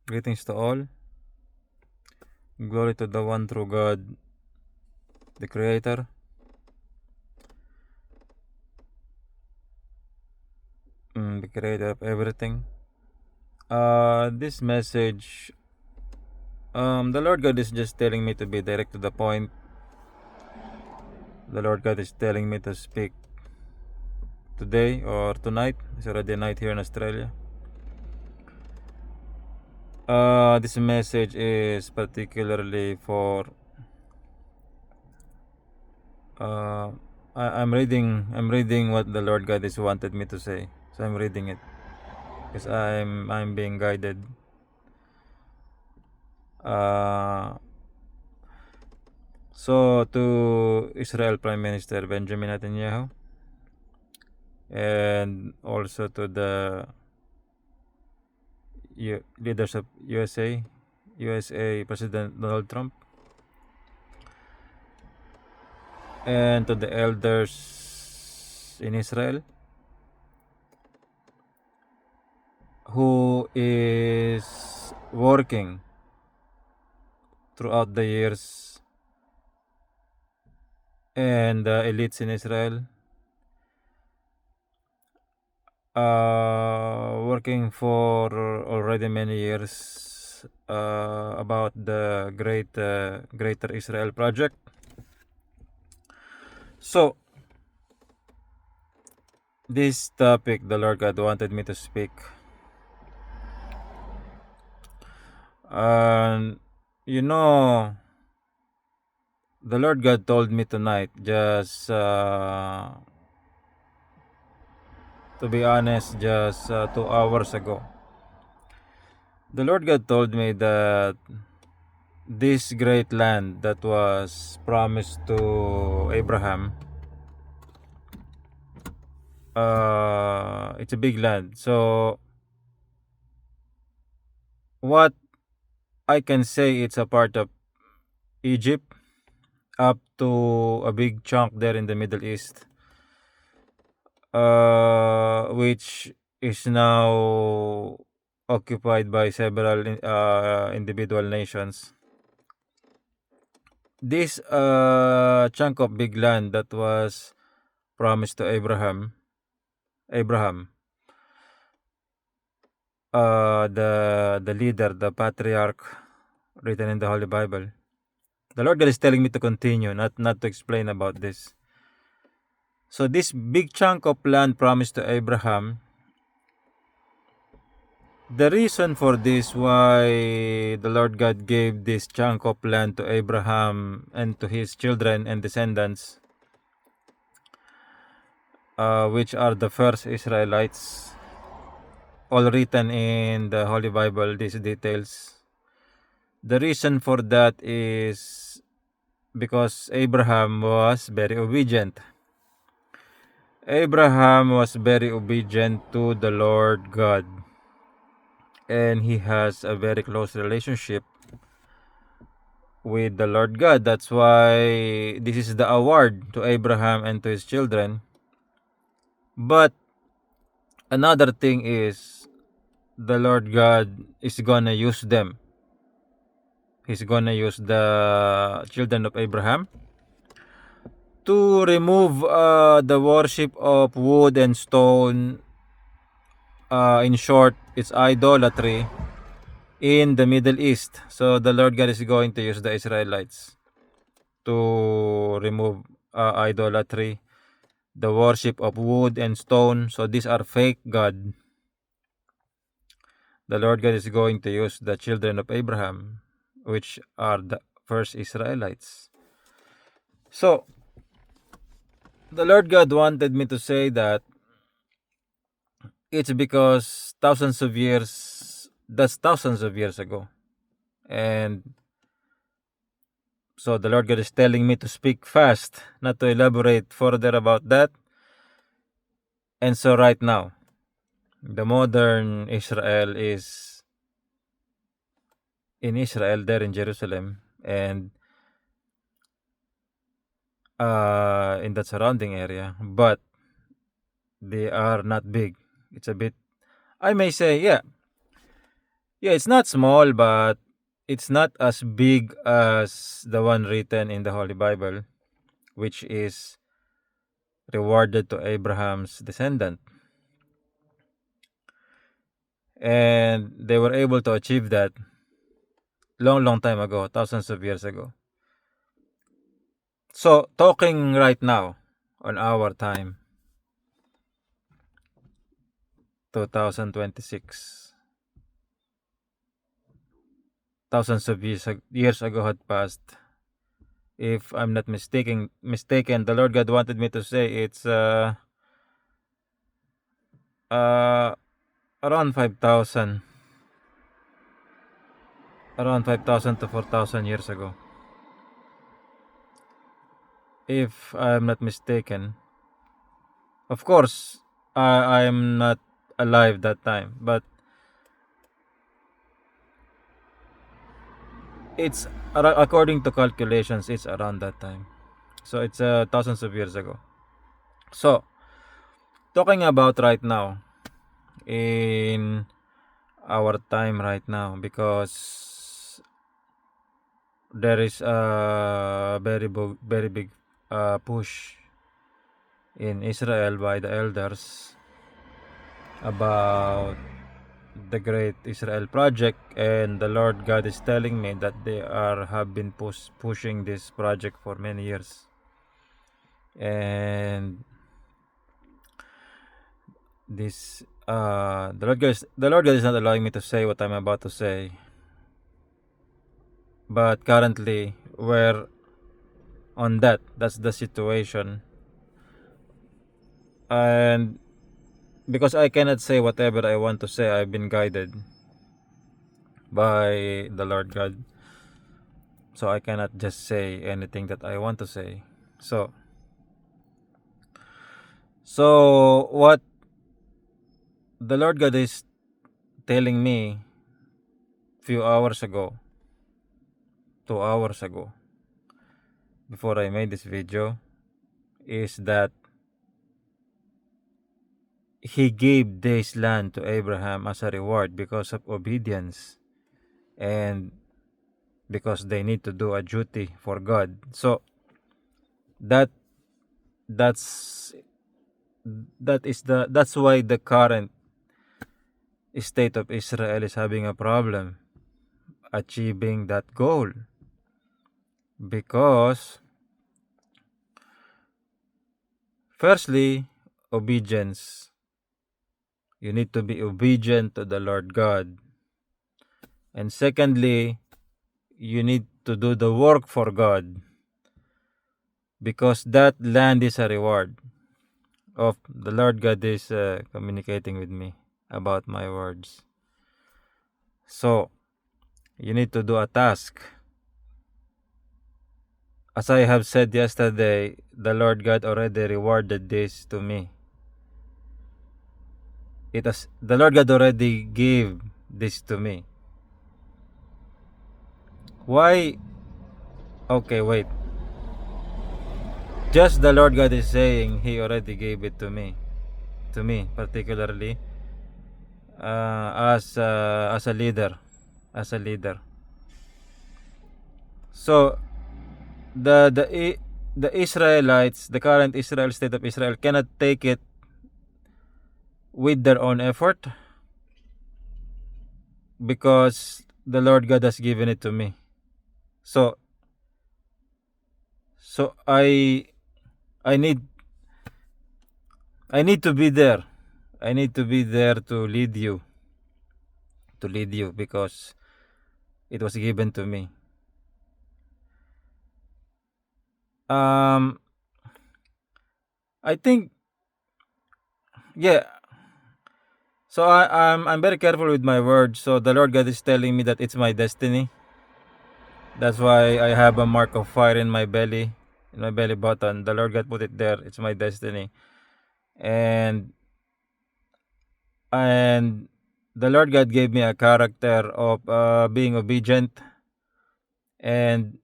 Greetings to all. Glory to the one true God, the Creator. The Creator of everything. This message, the Lord God is just telling me to be direct to the point. The Lord God is telling me to speak today or tonight. It's already night here in Australia. This message is particularly for I'm reading what the Lord God is wanted me to say. So I'm reading it because I'm being guided. So to Israel Prime Minister Benjamin Netanyahu, and also to the leaders of USA President Donald Trump, and to the elders in Israel who is working throughout the years, and the elites in Israel working for already many years about the Greater Israel Project. So this topic the Lord God wanted me to speak, and the Lord God told me tonight, just to be honest, just 2 hours ago, the Lord God told me that this great land that was promised to Abraham, it's a big land. So what I can say, it's a part of Egypt, up to a big chunk there in the Middle East, which is now occupied by several individual nations. This chunk of big land that was promised to Abraham, the leader, the patriarch, written in the Holy Bible. The Lord God is telling me to continue, not to explain about this. So this big chunk of land promised to Abraham, the reason for this, why the Lord God gave this chunk of land to Abraham and to his children and descendants, which are the first Israelites, all written in the Holy Bible, these details. The reason for that is because Abraham was very obedient. Abraham was very obedient to the Lord God, and he has a very close relationship with the Lord God. That's why this is the award to Abraham and to his children. But another thing is, the Lord God is gonna use them. He's gonna use the children of Abraham to remove the worship of wood and stone. In short, it's idolatry in the Middle East. So the Lord God is going to use the Israelites to remove idolatry, the worship of wood and stone. So these are fake God. The Lord God is going to use the children of Abraham, which are the first Israelites. So the Lord God wanted me to say that it's because that's thousands of years ago. And so the Lord God is telling me to speak fast, not to elaborate further about that. And so right now, the modern Israel is in Israel, there in Jerusalem, and in that surrounding area, but they are not big. It's a bit, I may say, yeah, Yeah, it's not small, but it's not as big as the one written in the Holy Bible, which is rewarded to Abraham's descendant. And they were able to achieve that long time ago, thousands of years ago. So, talking right now on our time, 2026, thousands of years ago had passed. If I'm not mistaken, the Lord God wanted me to say it's around 5,000 to 4,000 years ago. If I'm not mistaken. Of course, I'm not alive that time, but it's according to calculations, it's around that time. So it's thousands of years ago. So, talking about right now, in our time right now, because there is a very big push in Israel by the elders about the Great Israel Project, and the Lord God is telling me that they have been pushing this project for many years, and this the Lord God is not allowing me to say what I'm about to say, but currently we're on that's the situation, and because I cannot say whatever I want to say, I've been guided by the Lord God, so I cannot just say anything that I want to say. So what the Lord God is telling me few hours ago, 2 hours ago, before I made this video, is that He gave this land to Abraham as a reward because of obedience and because they need to do a duty for God. So that's why the current state of Israel is having a problem achieving that goal, because firstly, obedience. You need to be obedient to the Lord God, and secondly, you need to do the work for God, because that land is a reward of the Lord God is communicating with me about my words. So you need to do a task. As I have said yesterday, the Lord God already rewarded this to me. The Lord God already gave this to me. Why? Okay, wait. Just the Lord God is saying He already gave it to me particularly, as a leader, So the Israelites, the current Israel state of Israel, cannot take it with their own effort, because the Lord God has given it to me. So I need to be there. I need to be there to lead you, because it was given to me. I think, yeah. So I'm very careful with my words. So the Lord God is telling me that it's my destiny. That's why I have a mark of fire in my belly button. The Lord God put it there. It's my destiny, and the Lord God gave me a character of being obedient, and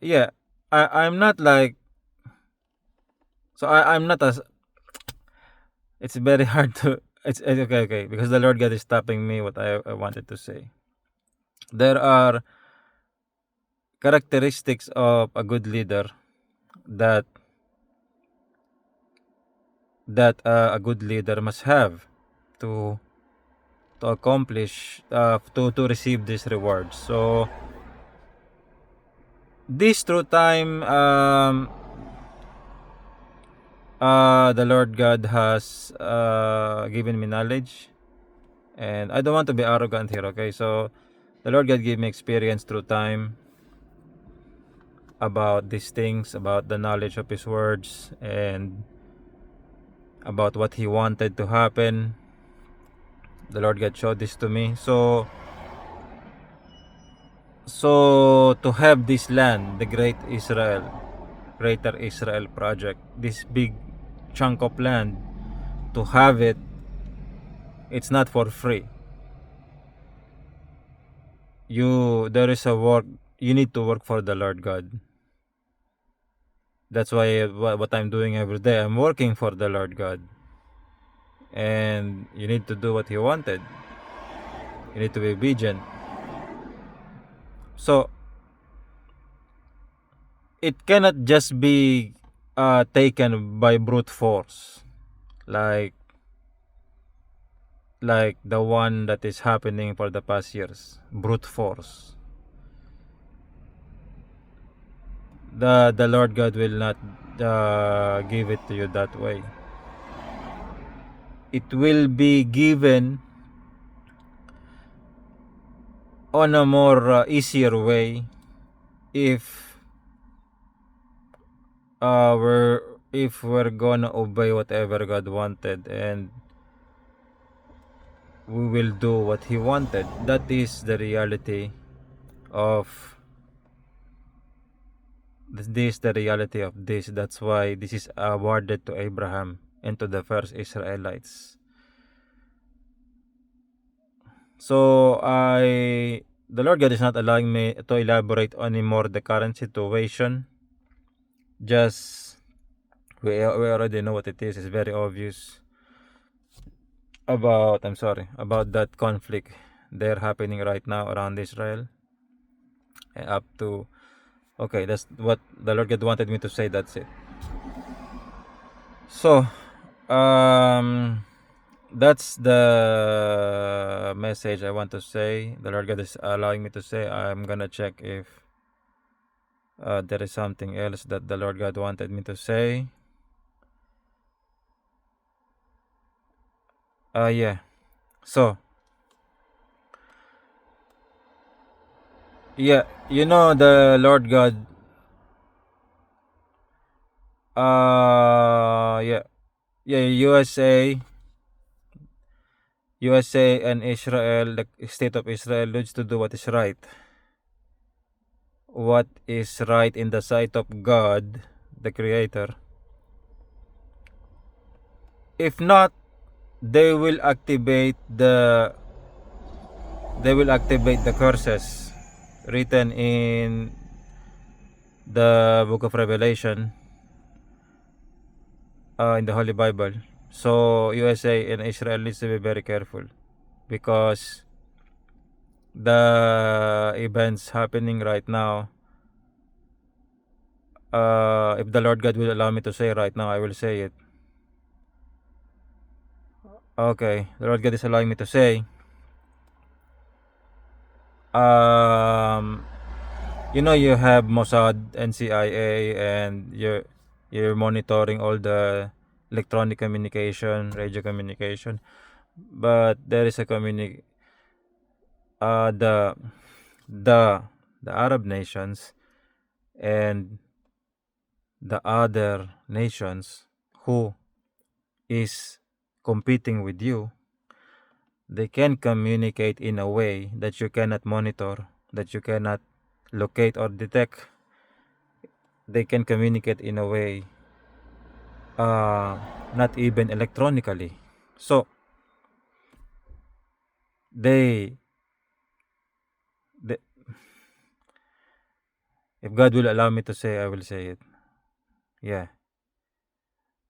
yeah, I'm not like, so I'm not as, it's very hard to it's okay, because the Lord God is stopping me what I wanted to say. There are characteristics of a good leader that a good leader must have to accomplish to receive these rewards. So this through time, the Lord God has given me knowledge, and I don't want to be arrogant here, okay? So the Lord God gave me experience through time about these things, about the knowledge of His words, and about what He wanted to happen. The Lord God showed this to me. So to have this land, the Greater Israel project, this big chunk of land, to have it, it's not for free. There is a work, you need to work for the Lord God. That's why what I'm doing every day, I'm working for the Lord God. And you need to do what He wanted. You need to be obedient. So it cannot just be taken by brute force, like the one that is happening for the past years. Brute force. The Lord God will not give it to you that way. It will be given on a more easier way if we're gonna obey whatever God wanted, and we will do what He wanted. That is the reality of this. That's why this is awarded to Abraham and to the first Israelites. So the Lord God is not allowing me to elaborate anymore the current situation. Just we already know what it is. It's very obvious about that conflict there happening right now around Israel. Up to okay, that's what the Lord God wanted me to say. That's it. So that's the message I want to say. The Lord God is allowing me to say. I'm gonna check if there is something else that the Lord God wanted me to say. Yeah. So yeah, the Lord God. Yeah, USA and Israel, the state of Israel, needs to do what is right. What is right in the sight of God, the Creator. If not, they will activate the curses written in the book of Revelation, in the Holy Bible. So USA and Israel needs to be very careful, because the events happening right now, if the Lord God will allow me to say right now, I will say it. Okay, the Lord God is allowing me to say, you have Mossad and CIA, and you're monitoring all the electronic communication, radio communication, but there is a the Arab nations and the other nations who is competing with you. They can communicate in a way that you cannot monitor, that you cannot locate or detect. They can communicate in a way not even electronically. So they if God will allow me to say, I will say it. Yeah.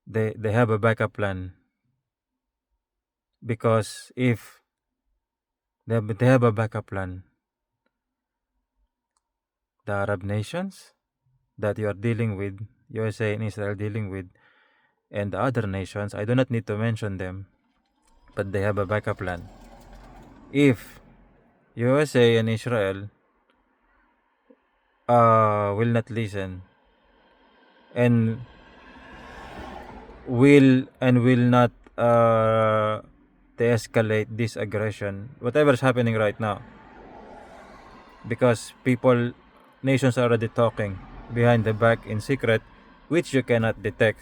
They have a backup plan, Because if they have a backup plan, the Arab nations that you are dealing with, USA and Israel dealing with, and the other nations, I do not need to mention them, but they have a backup plan. If USA and Israel will not listen and will not de-escalate this aggression, whatever's happening right now, because nations are already talking behind the back in secret, which you cannot detect,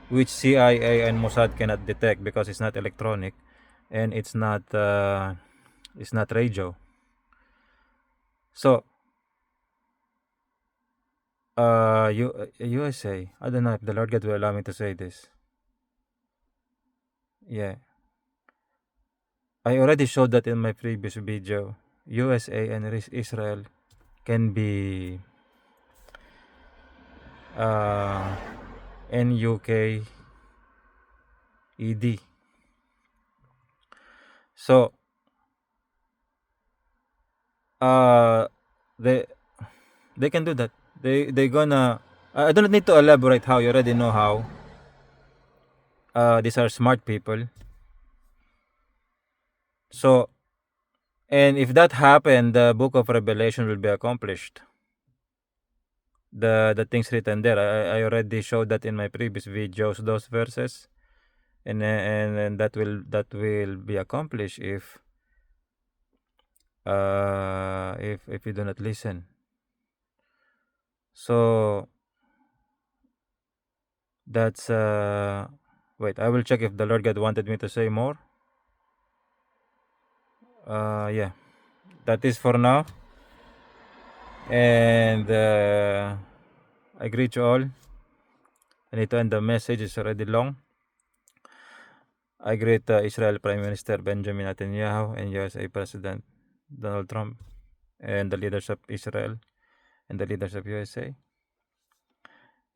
which CIA and Mossad cannot detect because it's not electronic and it's not radio. So USA, I don't know if the Lord God will allow me to say this. Yeah, I already showed that in my previous video. USA and Israel can be NUK ED. So they can do that. They gonna I don't need to elaborate how, you already know how. These are smart people. So, and if that happened, the book of Revelation will be accomplished. The things written there, I already showed that in my previous videos, those verses, and that will be accomplished if you do not listen. So that's wait, I will check if the Lord God wanted me to say more. Yeah, that is for now. And I greet you all. I need to end the message, it's already long. I greet Israel Prime Minister Benjamin Netanyahu and USA President Donald Trump and the leaders of Israel and the leaders of USA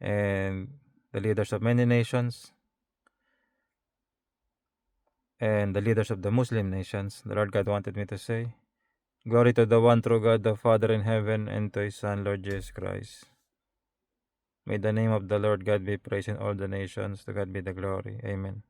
and the leaders of many nations and the leaders of the Muslim nations. The Lord God wanted me to say, glory to the one true God, the Father in heaven, and to His Son, Lord Jesus Christ. May the name of the Lord God be praised in all the nations. To God be the glory. Amen.